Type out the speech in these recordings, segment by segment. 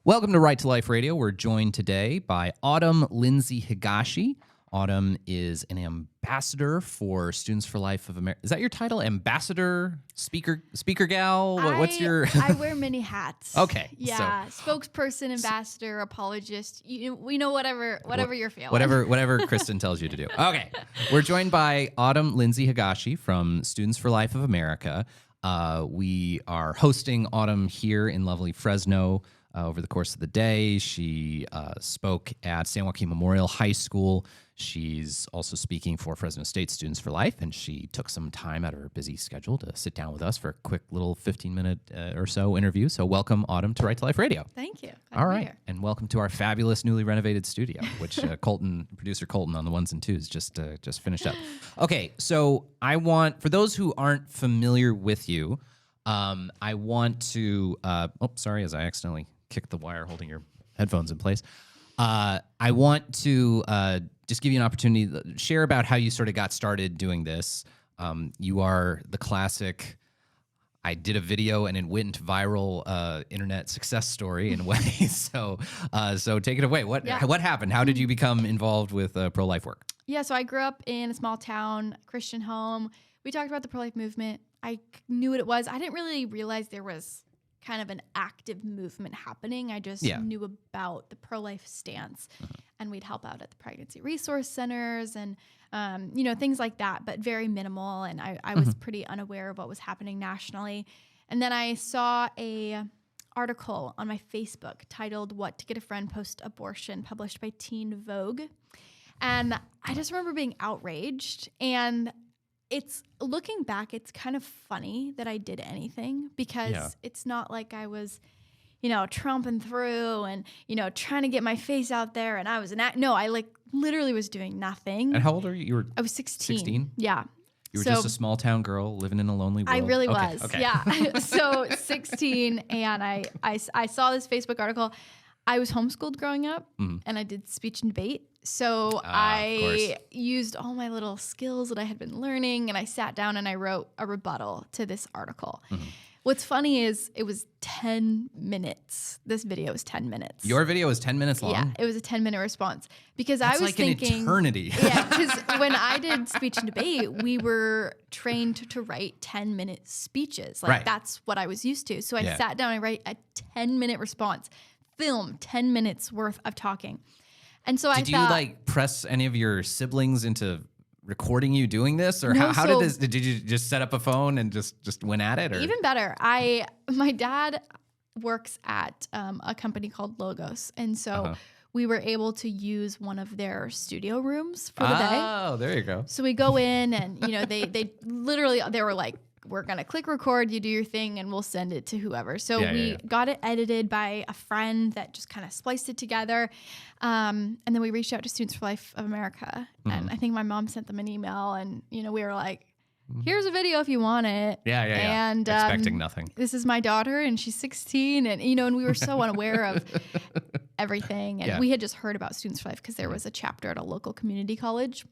Welcome to Right to Life Radio. We're joined today by Autumn Lindsey Higashi. Autumn is an ambassador for Students for Life of America. Is that your title? Ambassador? Speaker gal? What's your... I wear many hats. Okay. Yeah. Spokesperson, ambassador, apologist. We know whatever you're feeling. Whatever Kristen tells you to do. Okay. We're joined by Autumn Lindsey Higashi from Students for Life of America. We are hosting Autumn here in lovely Fresno over the course of the day. She spoke at San Joaquin Memorial High School. She's also speaking for Fresno State Students for Life, and she took some time out of her busy schedule to sit down with us for a quick little 15-minute or so interview. So welcome, Autumn, to Right to Life Radio. Thank you. All right. And welcome to our fabulous newly renovated studio, which producer Colton on the ones and twos just finished up. Okay, so I want, for those who aren't familiar with you, I want to, as I accidentally kicked the wire holding your headphones in place. I want to just give you an opportunity to share about how you sort of got started doing this. You are the classic, I did a video and it went viral internet success story in a way. So take it away. What happened? How did you become involved with pro-life work? Yeah, so I grew up in a small town, Christian home. We talked about the pro-life movement. I knew what it was. I didn't really realize there was kind of an active movement happening. I just knew about the pro-life stance, and we'd help out at the pregnancy resource centers and, things like that, but very minimal. And I was pretty unaware of what was happening nationally. And then I saw a article on my Facebook titled "What to Get a Friend Post-Abortion," published by Teen Vogue. And I just remember being outraged, and looking back, it's kind of funny that I did anything because it's not like I was, tromping through and, trying to get my face out there. And I was I literally was doing nothing. And how old are you? I was 16. 16? Yeah. You were just a small town girl living in a lonely world. I really was. Okay. Yeah. So 16, and I saw this Facebook article. I was homeschooled growing up, and I did speech and debate. So I used all my little skills that I had been learning, and I sat down and I wrote a rebuttal to this article. What's funny is it was 10 minutes. This video was 10 minutes. Your video was 10 minutes long? Yeah, it was a 10-minute response. Because That's I was thinking... an eternity. Yeah, because when I did speech and debate, we were trained to write 10-minute speeches. That's what I was used to. So I sat down and I write a 10-minute response. Film 10 minutes worth of talking. And so did you press any of your siblings into recording you doing this, or how did this? Did you just set up a phone and just went at it? Or? Even better, my dad works at a company called Logos, and so we were able to use one of their studio rooms for the day. Oh, there you go. So we go in, and they literally they were like, we're going to click record, you do your thing, and we'll send it to whoever. So we got it edited by a friend that just kind of spliced it together. And then we reached out to Students for Life of America. And I think my mom sent them an email, and, we were like, here's a video if you want it. Yeah. And expecting nothing. This is my daughter, and she's 16. And, and we were so unaware of everything. And we had just heard about Students for Life because there was a chapter at a local community college.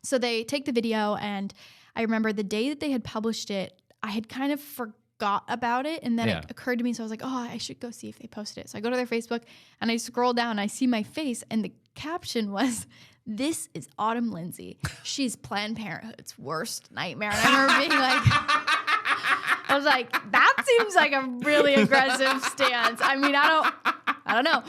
So they take the video, and I remember the day that they had published it, I had kind of forgot about it. And then it occurred to me. So I was like, I should go see if they posted it. So I go to their Facebook and I scroll down and I see my face. And the caption was, "This is Autumn Lindsey. She's Planned Parenthood's worst nightmare." And I remember being like, I was like, that seems like a really aggressive stance. I mean, I don't know.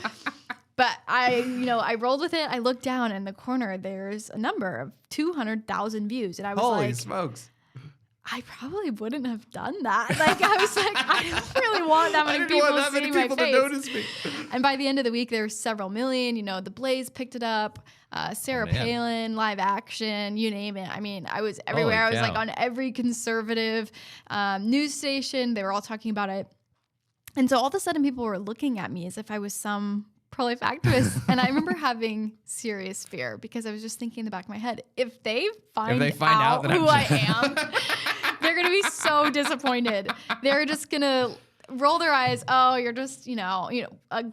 But I rolled with it. I looked down in the corner. There's a number of 200,000 views. And I was Holy smokes. I probably wouldn't have done that. I was like, I don't really want that many people to see my face. To notice me. And by the end of the week, there were several million. The Blaze picked it up. Sarah Palin, live action, you name it. I mean, I was everywhere. I was on every conservative news station. They were all talking about it. And so all of a sudden, people were looking at me as if I was some pro-life activist. And I remember having serious fear because I was just thinking in the back of my head, if they find out who I am, they're going to be so disappointed. They're just going to roll their eyes. Oh, you're just, a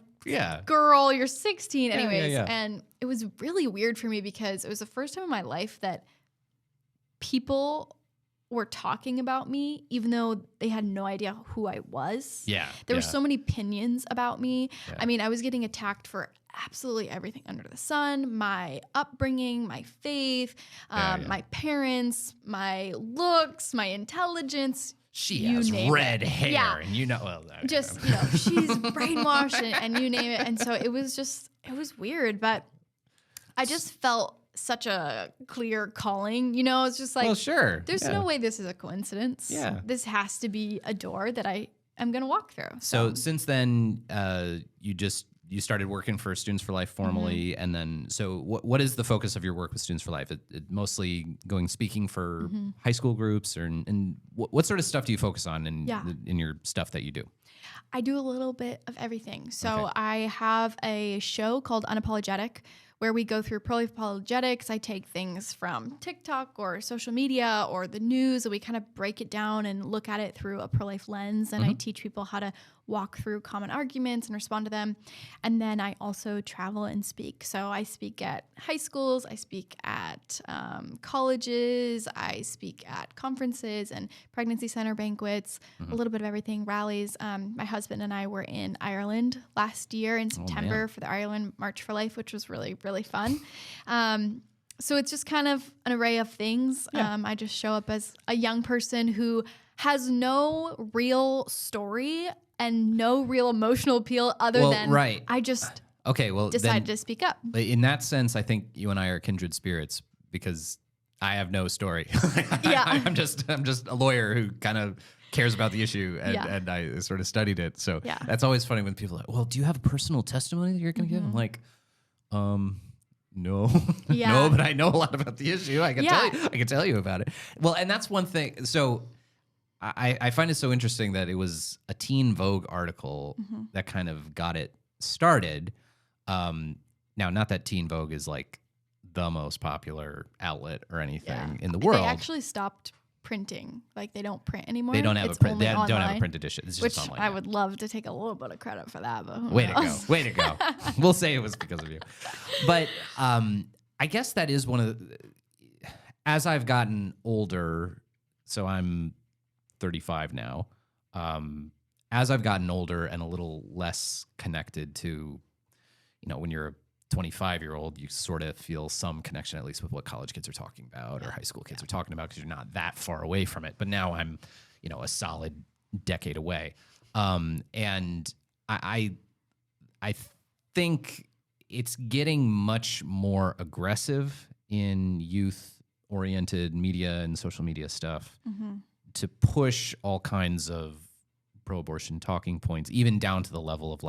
girl, you're 16. Anyways. And it was really weird for me because it was the first time in my life that people were talking about me, even though they had no idea who I was. Yeah. There were so many opinions about me. Yeah. I mean, I was getting attacked for absolutely everything under the sun, my upbringing, my faith, my parents, my looks, my intelligence. She has red hair, yeah. and she's brainwashed and you name it. And so it was weird, but I just felt such a clear calling, it's just like, well, sure. There's no way this is a coincidence. Yeah. This has to be a door that I am going to walk through. So since then, you started working for Students for Life formally, and then so what is the focus of your work with Students for Life? It mostly speaking for high school groups, and what sort of stuff do you focus on in your stuff that you do? I do a little bit of everything. So I have a show called Unapologetic, where we go through pro-life apologetics. I take things from TikTok or social media or the news, and we kind of break it down and look at it through a pro-life lens. And I teach people how to walk through common arguments and respond to them. And then I also travel and speak. So I speak at high schools, I speak at colleges, I speak at conferences and pregnancy center banquets, a little bit of everything, rallies. My husband and I were in Ireland last year in September for the Ireland March for Life, which was really, really fun. So it's just kind of an array of things. Yeah. I just show up as a young person who has no real story and no real emotional appeal other than I just decided to speak up. In that sense, I think you and I are kindred spirits because I have no story. I'm just a lawyer who kind of cares about the issue and I sort of studied it. So that's always funny when people are like, well, do you have a personal testimony that you're going to give? I'm like, no, no, but I know a lot about the issue. I can tell you about it. Well, and that's one thing. So I find it so interesting that it was a Teen Vogue article that kind of got it started. Now, not that Teen Vogue is like the most popular outlet or anything in the world. They actually stopped printing. Like they don't print anymore. They don't have a print. They don't have a print edition. It's just online. I would love to take a little bit of credit for that. But way to go. We'll say it was because of you. But I guess that is one of the. As I've gotten older, so I'm 35 now. As I've gotten older and a little less connected to, when you're a 25-year-old, you sort of feel some connection, at least with what college kids are talking about or high school kids are talking about, because you're not that far away from it. But now I'm, a solid decade away. And I think it's getting much more aggressive in youth-oriented media and social media stuff to push all kinds of pro-abortion talking points, even down to the level of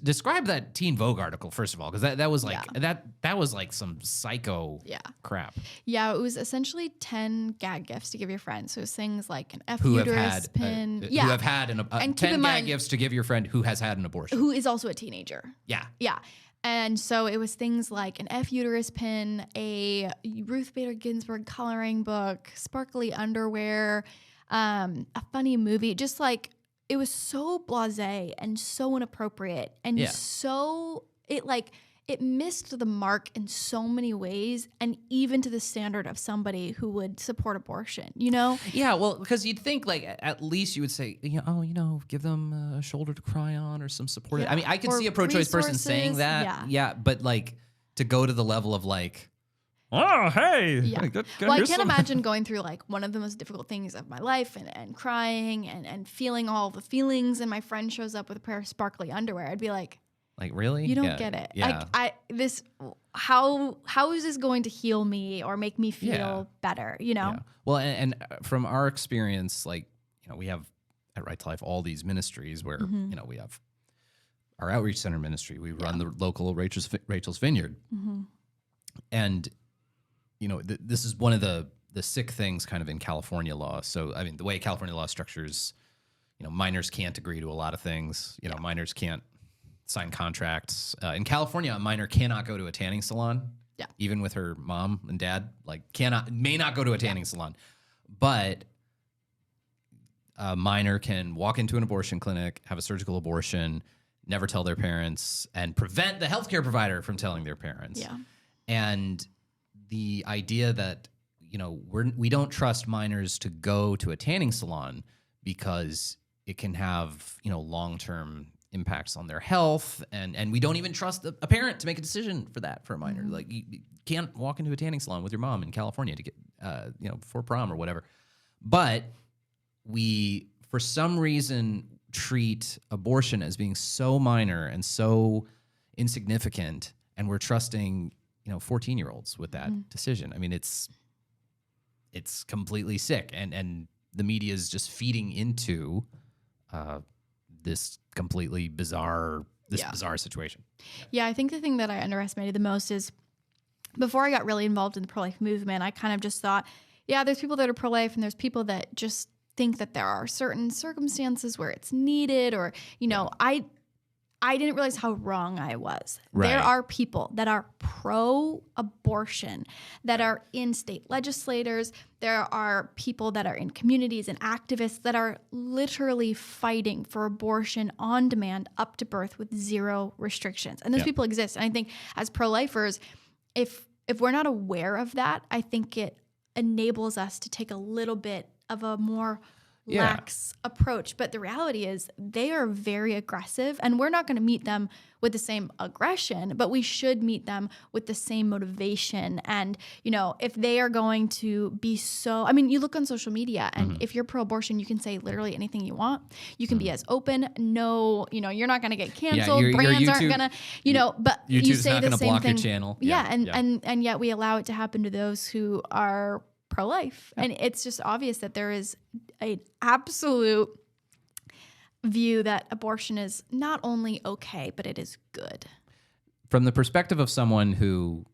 describe that Teen Vogue article first of all, because that was like that was like some psycho crap. Yeah, it was essentially 10 gag gifts to give your friend. So it was things like an F uterus pin. Who have had 10 gag gifts to give your friend who has had an abortion, who is also a teenager. Yeah. And so it was things like an F uterus pin, a Ruth Bader Ginsburg coloring book, sparkly underwear, a funny movie, just like. It was so blasé and so inappropriate and so it missed the mark in so many ways, and even to the standard of somebody who would support abortion, Yeah, well, because you'd think at least you would say, give them a shoulder to cry on or some support. Yeah. I mean, I could see a pro-choice person saying that. Yeah, but to go to the level of oh, hey. Yeah. Well, I can't imagine going through one of the most difficult things of my life and crying and feeling all the feelings, and my friend shows up with a pair of sparkly underwear. I'd be like, really? You don't get it. Yeah. How is this going to heal me or make me feel better, Yeah. Well, and from our experience, we have at Right to Life all these ministries where, we have our outreach center ministry. We run the local Rachel's Vineyard. And this is one of the sick things kind of in California law. So, I mean, the way California law structures, minors can't agree to a lot of things. Minors can't sign contracts. In California, a minor cannot go to a tanning salon. Yeah. Even with her mom and dad, may not go to a tanning salon. But a minor can walk into an abortion clinic, have a surgical abortion, never tell their parents, and prevent the healthcare provider from telling their parents. Yeah. And the idea that, we don't trust minors to go to a tanning salon because it can have, long-term impacts on their health, and we don't even trust a parent to make a decision for a minor. Like you can't walk into a tanning salon with your mom in California to get, before prom or whatever. But we, for some reason, treat abortion as being so minor and so insignificant, and we're trusting, 14-year-olds with that decision. I mean, it's completely sick, and the media is just feeding into this completely bizarre situation. Yeah, I think the thing that I underestimated the most is before I got really involved in the pro-life movement, I kind of just thought, yeah, there's people that are pro-life and there's people that just think that there are certain circumstances where it's needed, or, I didn't realize how wrong I was. Right. There are people that are pro-abortion that are in state legislators. There are people that are in communities and activists that are literally fighting for abortion on demand up to birth with zero restrictions. And those people exist. And I think as pro-lifers, if we're not aware of that, I think it enables us to take a little bit of a more lax approach. But the reality is they are very aggressive, and we're not going to meet them with the same aggression, but we should meet them with the same motivation. And, if they are going to be you look on social media, and if you're pro-abortion, you can say literally anything you want. You can be as open. No, you're not going to get canceled. Your Brands YouTube, aren't going to, but you YouTube's say not the gonna same block thing. your channel. And yet we allow it to happen to those who are pro-life. And it's just obvious that there is an absolute view that abortion is not only okay, but it is good. From the perspective of someone who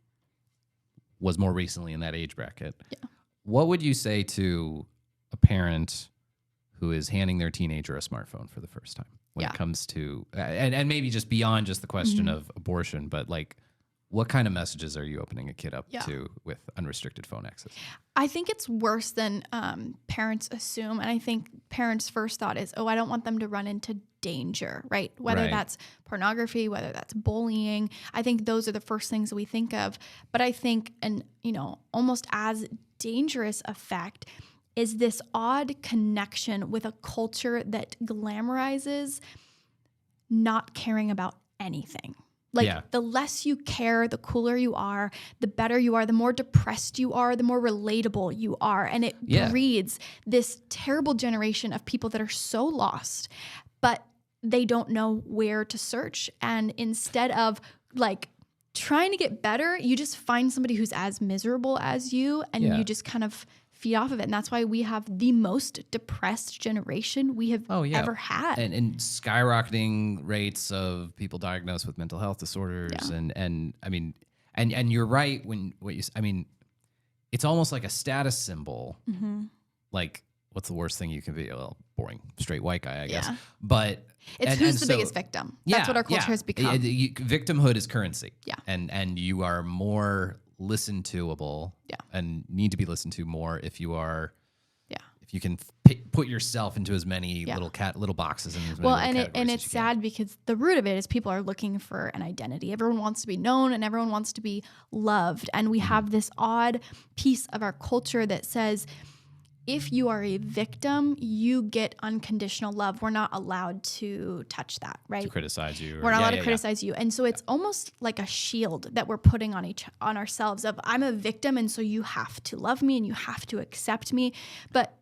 was more recently in that age bracket, what would you say to a parent who is handing their teenager a smartphone for the first time when it comes to, and maybe just beyond just the question of abortion, but like, what kind of messages are you opening a kid up to with unrestricted phone access? I think it's worse than parents assume. And I think parents' first thought is, I don't want them to run into danger, right? Whether that's pornography, whether that's bullying. I think those are the first things that we think of. But I think almost as dangerous effect is this odd connection with a culture that glamorizes not caring about anything. The less you care, the cooler you are, the better you are, the more depressed you are, the more relatable you are. And it breeds this terrible generation of people that are so lost, but they don't know where to search. And instead of trying to get better, you just find somebody who's as miserable as you, and you just kind of feed off of it. And that's why we have the most depressed generation we have ever had. And skyrocketing rates of people diagnosed with mental health disorders. And I mean, and you're right when it's almost like a status symbol. Like, what's the worst thing you can be? Well, boring, straight white guy, I guess. But it's who's the biggest victim. That's what our culture has become. Victimhood is currency. Yeah. And you are more listened toable and need to be listened to more if you are if you can put yourself into as many little boxes and as many and it's sad because the root of it is people are looking for an identity. Everyone wants to be known and everyone wants to be loved, and we have this odd piece of our culture that says if you are a victim, you get unconditional love. We're not allowed to touch that, right? To criticize you. We're not allowed to criticize you. And so it's almost like a shield that we're putting on ourselves of, I'm a victim, and so you have to love me and you have to accept me. But,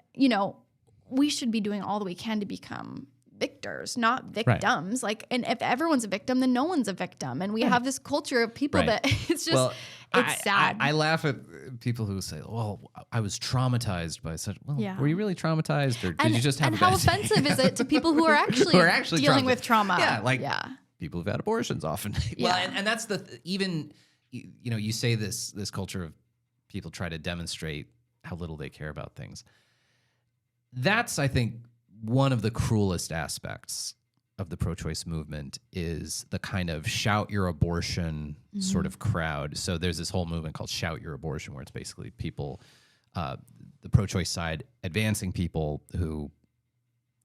we should be doing all that we can to become victors, not victims. And if everyone's a victim, then no one's a victim. And we have this culture of people that it's just... It's sad. I laugh at people who say, well, I was traumatized by such... Well, were you really traumatized, or did you just have a bad day? And how offensive is it to people who are actually dealing with trauma? People who've had abortions often. Well, and that's even, you say this culture of people try to demonstrate how little they care about things. That's, I think, one of the cruelest aspects of the pro-choice movement is the kind of shout your abortion sort of crowd. So there's this whole movement called Shout Your Abortion, where it's basically people, the pro-choice side, advancing people who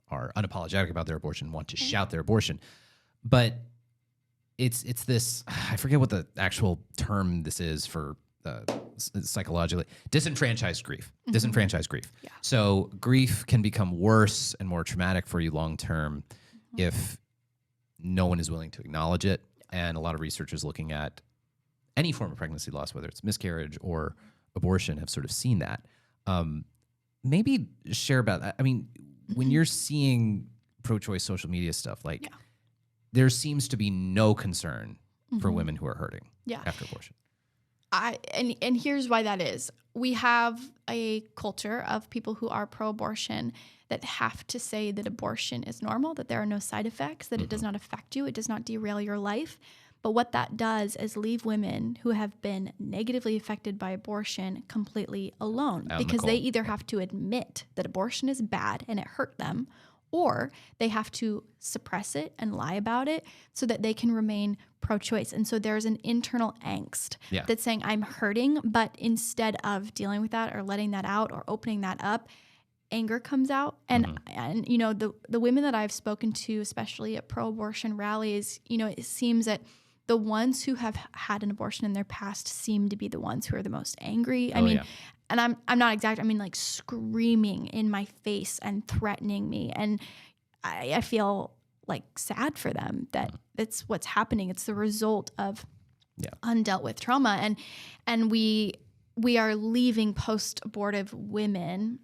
are unapologetic about their abortion, want to shout their abortion. But it's this, I forget what the actual term this is for psychologically. Disenfranchised grief. Disenfranchised grief. Yeah. So grief can become worse and more traumatic for you long term if no one is willing to acknowledge it. And a lot of researchers looking at any form of pregnancy loss, whether it's miscarriage or abortion, have sort of seen that. Maybe share about that. I mean, when you're seeing pro-choice social media stuff, like there seems to be no concern for women who are hurting after abortion. And here's why that is. We have a culture of people who are pro-abortion that have to say that abortion is normal, that there are no side effects, that it does not affect you, it does not derail your life. But what that does is leave women who have been negatively affected by abortion completely alone, because they either have to admit that abortion is bad and it hurt them, or they have to suppress it and lie about it so that they can remain pro-choice. And so there's an internal angst that's saying, I'm hurting, but instead of dealing with that or letting that out or opening that up, anger comes out. And you know, the women that I've spoken to, especially at pro-abortion rallies, you know, it seems that the ones who have had an abortion in their past seem to be the ones who are the most angry. I mean, and I'm not exact. I mean, like screaming in my face and threatening me. And I feel like sad for them that that's what's happening. It's the result of undealt with trauma. And we are leaving post-abortive women,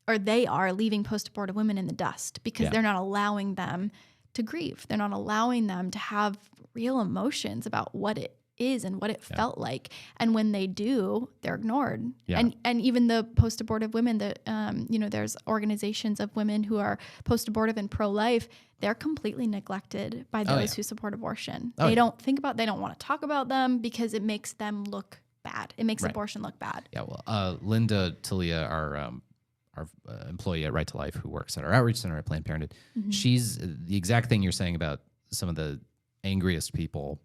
or they are leaving post-abortive women in the dust because they're not allowing them to grieve. They're not allowing them to have real emotions about what it is and what it felt like. And when they do, they're ignored. Yeah. And even the post-abortive women that, you know, there's organizations of women who are post-abortive and pro-life, they're completely neglected by those who support abortion. They don't think about, they don't want to talk about them because it makes them look bad. It makes abortion look bad. Yeah. Well, Linda Talia, our employee at Right to Life who works at our outreach center at Planned Parenthood, she's the exact thing you're saying about some of the angriest people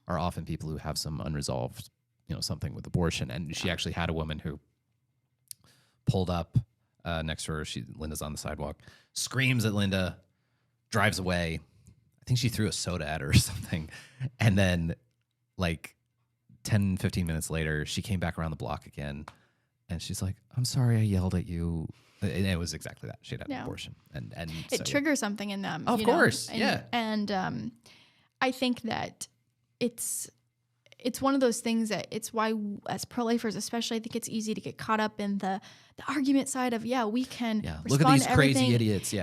are often people who have some unresolved, you know, something with abortion. And she actually had a woman who pulled up next to her. Linda's on the sidewalk, screams at Linda, drives away. I think she threw a soda at her or something. And then like 10, 15 minutes later, she came back around the block again. And she's like, I'm sorry I yelled at you. And it was exactly that. She had an abortion. And it triggers something in them. Of course. And I think that it's one of those things that it's why as pro-lifers especially, I think it's easy to get caught up in the argument side of, we can respond look at these to crazy idiots.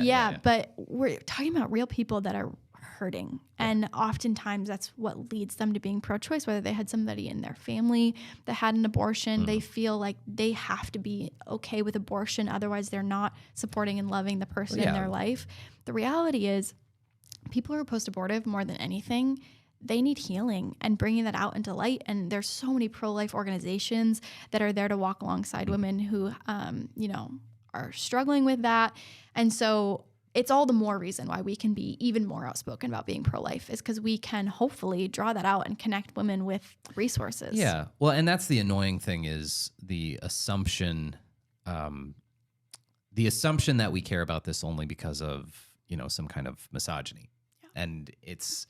But we're talking about real people that are hurting. And oftentimes that's what leads them to being pro-choice, whether they had somebody in their family that had an abortion, they feel like they have to be okay with abortion. Otherwise they're not supporting and loving the person in their life. The reality is people who are post-abortive more than anything, they need healing and bringing that out into light. And there's so many pro-life organizations that are there to walk alongside women who, you know, are struggling with that. And so it's all the more reason why we can be even more outspoken about being pro-life, is because we can hopefully draw that out and connect women with resources. Yeah. Well, and that's the annoying thing, is the assumption that we care about this only because of, you know, some kind of misogyny. Yeah. And it's,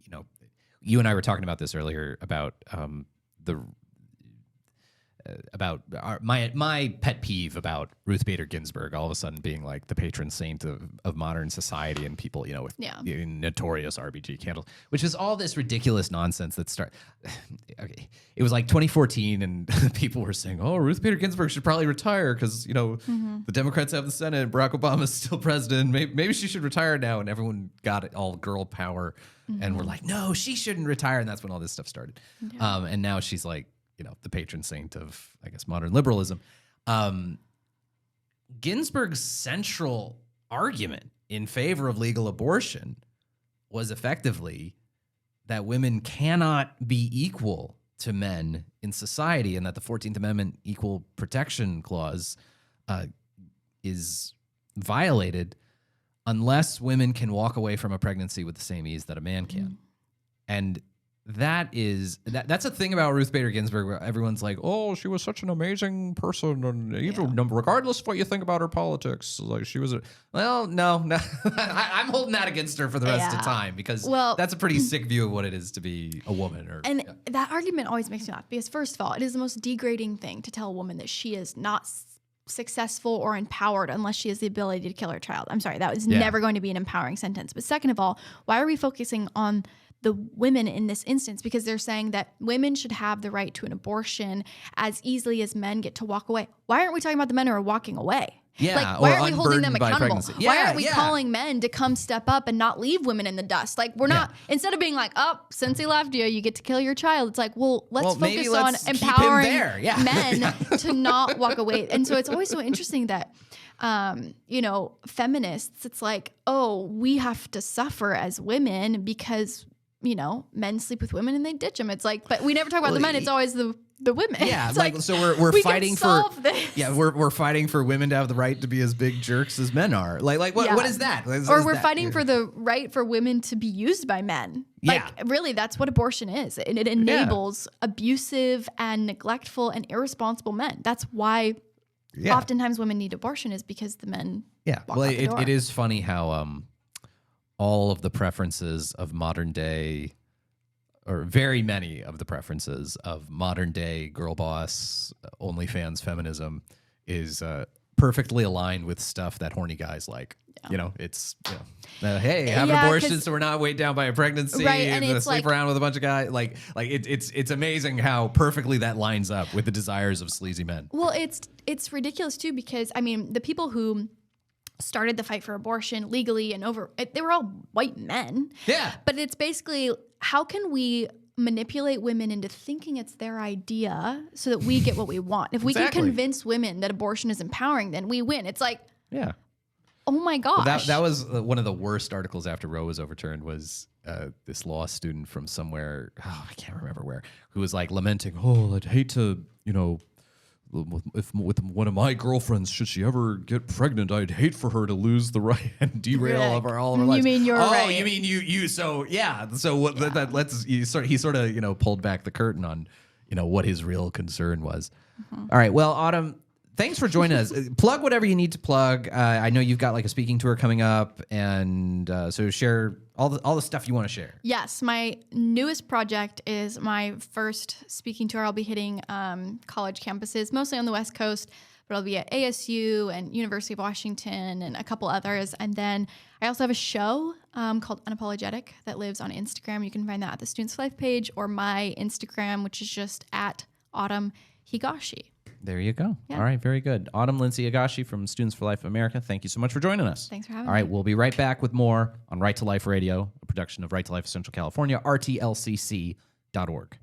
you know, you and I were talking about this earlier about my pet peeve about Ruth Bader Ginsburg all of a sudden being like the patron saint of modern society, and people, you know, with the notorious RBG candles, which is all this ridiculous nonsense that okay, it was like 2014 and people were saying, oh, Ruth Bader Ginsburg should probably retire because, you know, the Democrats have the Senate and Barack Obama's still president. Maybe she should retire now. And everyone got it all girl power and we're like, no, she shouldn't retire. And that's when all this stuff started. Yeah. And now she's like, you know, the patron saint of, I guess, modern liberalism. Ginsburg's central argument in favor of legal abortion was effectively that women cannot be equal to men in society, and that the 14th Amendment Equal Protection Clause is violated unless women can walk away from a pregnancy with the same ease that a man can. And That's a thing about Ruth Bader Ginsburg where everyone's like, oh, she was such an amazing person, and even regardless of what you think about her politics, like she was no. I'm holding that against her for the rest of time because that's a pretty sick view of what it is to be a woman. That argument always makes me laugh because first of all, it is the most degrading thing to tell a woman that she is not successful or empowered unless she has the ability to kill her child. I'm sorry, that was never going to be an empowering sentence. But second of all, why are we focusing on the women in this instance? Because they're saying that women should have the right to an abortion as easily as men get to walk away. Why aren't we talking about the men who are walking away? Yeah, like, why aren't we holding them accountable? Yeah, why aren't we calling men to come step up and not leave women in the dust? Like, we're not, instead of being like, oh, since he left you get to kill your child. It's like, well, let's focus on empowering men to not walk away. And so it's always so interesting that, feminists, it's like, oh, we have to suffer as women because men sleep with women and they ditch them. It's like, but we never talk about the men. It's always the women. Yeah, it's like so we're fighting for this. Yeah, we're fighting for women to have the right to be as big jerks as men are. Like what is that? Or we're fighting for the right for women to be used by men. Like really, that's what abortion is. It enables abusive and neglectful and irresponsible men. That's why oftentimes women need abortion is because the men walk out the door. It is funny how all of the preferences of modern day, or very many of the preferences of modern day girl boss, OnlyFans feminism is perfectly aligned with stuff that horny guys like. Yeah. It's, hey, have an abortion so we're not weighed down by a pregnancy and sleep around with a bunch of guys. Like it's amazing how perfectly that lines up with the desires of sleazy men. Well, it's ridiculous too because, I mean, the people who started the fight for abortion legally and they were all white men. Yeah. But it's basically, how can we manipulate women into thinking it's their idea so that we get what we want? If we can convince women that abortion is empowering, then we win. It's like, oh my gosh. Well, that was one of the worst articles after Roe was overturned was this law student from somewhere, I can't remember where, who was like lamenting, oh, I'd hate to, if with one of my girlfriends, should she ever get pregnant, I'd hate for her to lose the right and derail all of her lives. You mean you're right? Oh, you mean you? So So what? He sort of pulled back the curtain on what his real concern was. Mm-hmm. All right. Well, Autumn, thanks for joining us. Plug whatever you need to plug. I know you've got like a speaking tour coming up, and so share all the stuff you want to share. Yes, my newest project is my first speaking tour. I'll be hitting college campuses, mostly on the West Coast, but I'll be at ASU and University of Washington and a couple others. And then I also have a show called Unapologetic that lives on Instagram. You can find that at the Students for Life page or my Instagram, which is just at Autumn Higashi. There you go. Yeah. All right, very good. Autumn Lindsey Higashi from Students for Life America, thank you so much for joining us. Thanks for having me. All right, we'll be right back with more on Right to Life Radio, a production of Right to Life Central California, rtlcc.org.